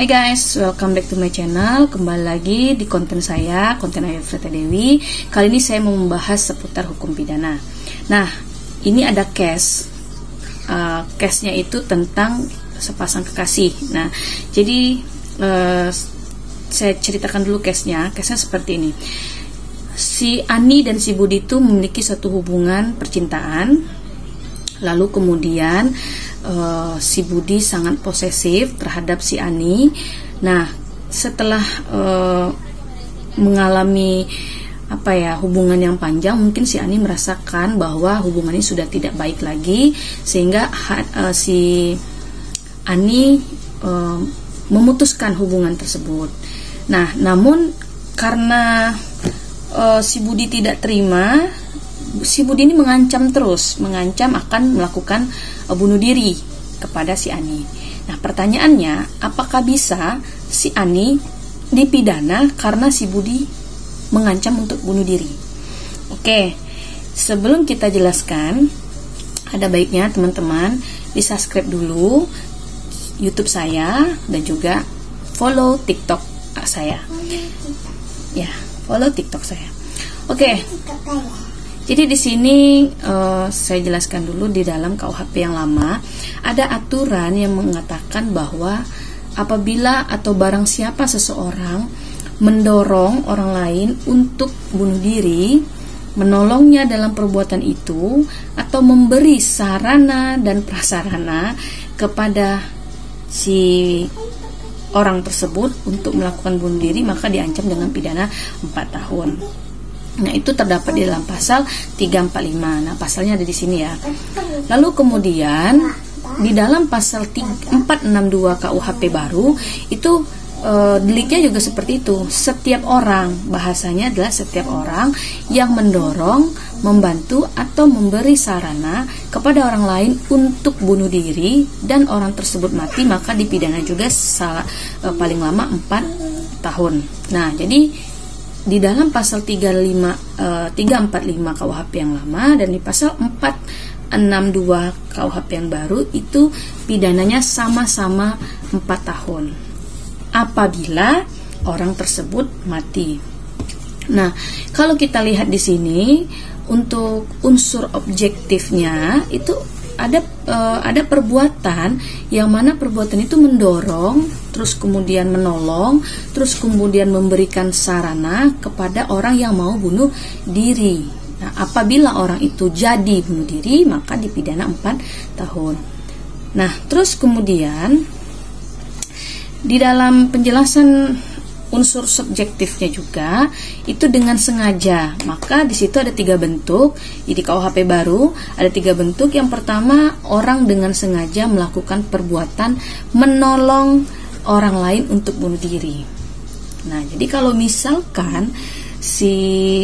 Hai guys, welcome back to my channel. Kembali lagi di konten saya, konten Ayu Frita Dewi. Kali ini saya mau membahas seputar hukum pidana. Nah, ini ada case. Case-nya itu tentang sepasang kekasih. Nah, jadi saya ceritakan dulu case-nya. Case-nya seperti ini. Si Ani dan si Budi itu memiliki suatu hubungan percintaan. Lalu kemudian si Budi sangat posesif terhadap si Ani. Nah, setelah mengalami hubungan yang panjang, mungkin si Ani merasakan bahwa hubungannya sudah tidak baik lagi, sehingga si Ani memutuskan hubungan tersebut. Nah, namun karena si Budi tidak terima, si Budi ini mengancam akan melakukan bunuh diri kepada si Ani. Nah, pertanyaannya, apakah bisa si Ani dipidana karena si Budi mengancam untuk bunuh diri? Oke, sebelum kita jelaskan, ada baiknya teman-teman di subscribe dulu YouTube saya dan juga follow TikTok saya. Ya, follow TikTok saya. Oke. Jadi di sini saya jelaskan dulu, di dalam KUHP yang lama ada aturan yang mengatakan bahwa apabila atau barang siapa seseorang mendorong orang lain untuk bunuh diri, menolongnya dalam perbuatan itu, atau memberi sarana dan prasarana kepada si orang tersebut untuk melakukan bunuh diri, maka diancam dengan pidana 4 tahun. Nah, itu terdapat di dalam pasal 345. Nah, pasalnya ada di sini ya. Lalu kemudian di dalam pasal 462 KUHP baru itu deliknya juga seperti itu. Setiap orang, bahasanya adalah setiap orang yang mendorong, membantu atau memberi sarana kepada orang lain untuk bunuh diri dan orang tersebut mati, maka dipidana juga paling lama 4 tahun. Nah, jadi di dalam pasal 345 KUHP yang lama dan di pasal 462 KUHP yang baru itu pidananya sama-sama 4 tahun apabila orang tersebut mati. Nah, kalau kita lihat di sini untuk unsur objektifnya itu ada perbuatan yang mana perbuatan itu mendorong, terus kemudian menolong, terus kemudian memberikan sarana kepada orang yang mau bunuh diri. Nah, apabila orang itu jadi bunuh diri, maka dipidana 4 tahun. Nah, terus kemudian di dalam penjelasan unsur subjektifnya juga itu dengan sengaja, maka di situ ada 3 bentuk. Jadi KUHP baru ada 3 bentuk. Yang pertama, orang dengan sengaja melakukan perbuatan menolong orang lain untuk bunuh diri. Nah, jadi kalau misalkan si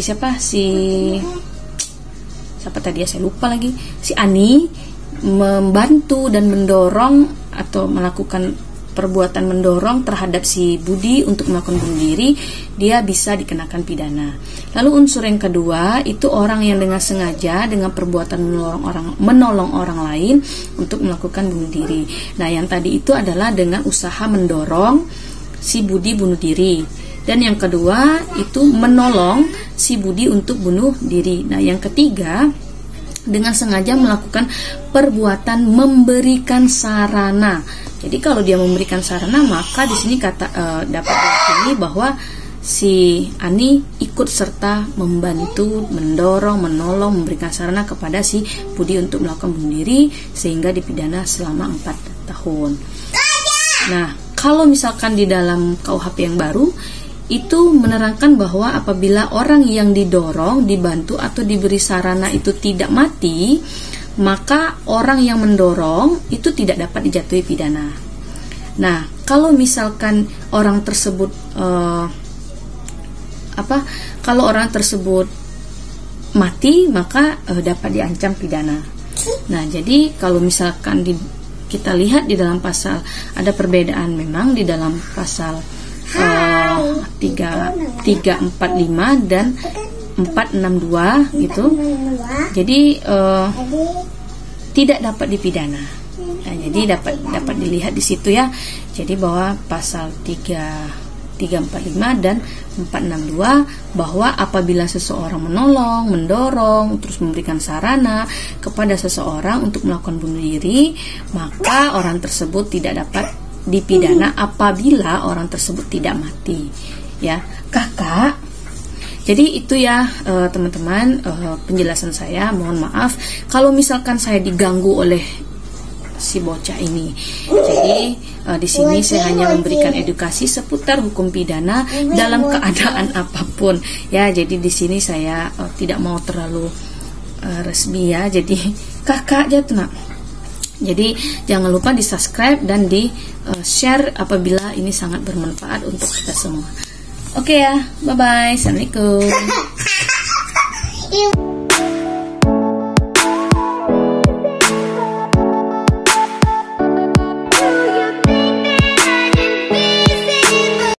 Ani membantu dan mendorong atau melakukan perbuatan mendorong terhadap si Budi untuk melakukan bunuh diri, dia bisa dikenakan pidana. Lalu unsur yang kedua itu orang yang dengan sengaja dengan perbuatan menolong orang lain untuk melakukan bunuh diri. Nah, yang tadi itu adalah dengan usaha mendorong si Budi bunuh diri. Dan yang kedua itu menolong si Budi untuk bunuh diri. Nah, yang ketiga dengan sengaja melakukan perbuatan memberikan sarana. Jadi kalau dia memberikan sarana, maka di sini dapat diyakini bahwa si Ani ikut serta membantu, mendorong, menolong, memberikan sarana kepada si Budi untuk melakukan bunuh diri, sehingga dipidana selama 4 tahun. Nah, kalau misalkan di dalam KUHP yang baru itu menerangkan bahwa apabila orang yang didorong, dibantu atau diberi sarana itu tidak mati, maka orang yang mendorong itu tidak dapat dijatuhi pidana. Nah, kalau misalkan orang tersebut kalau orang tersebut mati, maka dapat diancam pidana. Nah, jadi kalau misalkan kita lihat di dalam pasal ada perbedaan memang di dalam pasal 345 dan 462 gitu. Jadi tidak dapat dipidana. Nah, Jadi dapat dilihat di situ ya. Jadi bahwa pasal 345 dan 462 bahwa apabila seseorang menolong, mendorong, terus memberikan sarana kepada seseorang untuk melakukan bunuh diri, maka orang tersebut tidak dapat dipidana apabila orang tersebut tidak mati. Ya, Kakak. Jadi itu ya teman-teman penjelasan saya. Mohon maaf kalau misalkan saya diganggu oleh si bocah ini. Jadi di sini saya hanya memberikan edukasi seputar hukum pidana dalam keadaan apapun. Ya, jadi di sini saya tidak mau terlalu resmi ya. Jadi kakak aja tuh nak. Jadi jangan lupa di subscribe dan di share apabila ini sangat bermanfaat untuk kita semua. Oke ya, bye bye, assalamualaikum.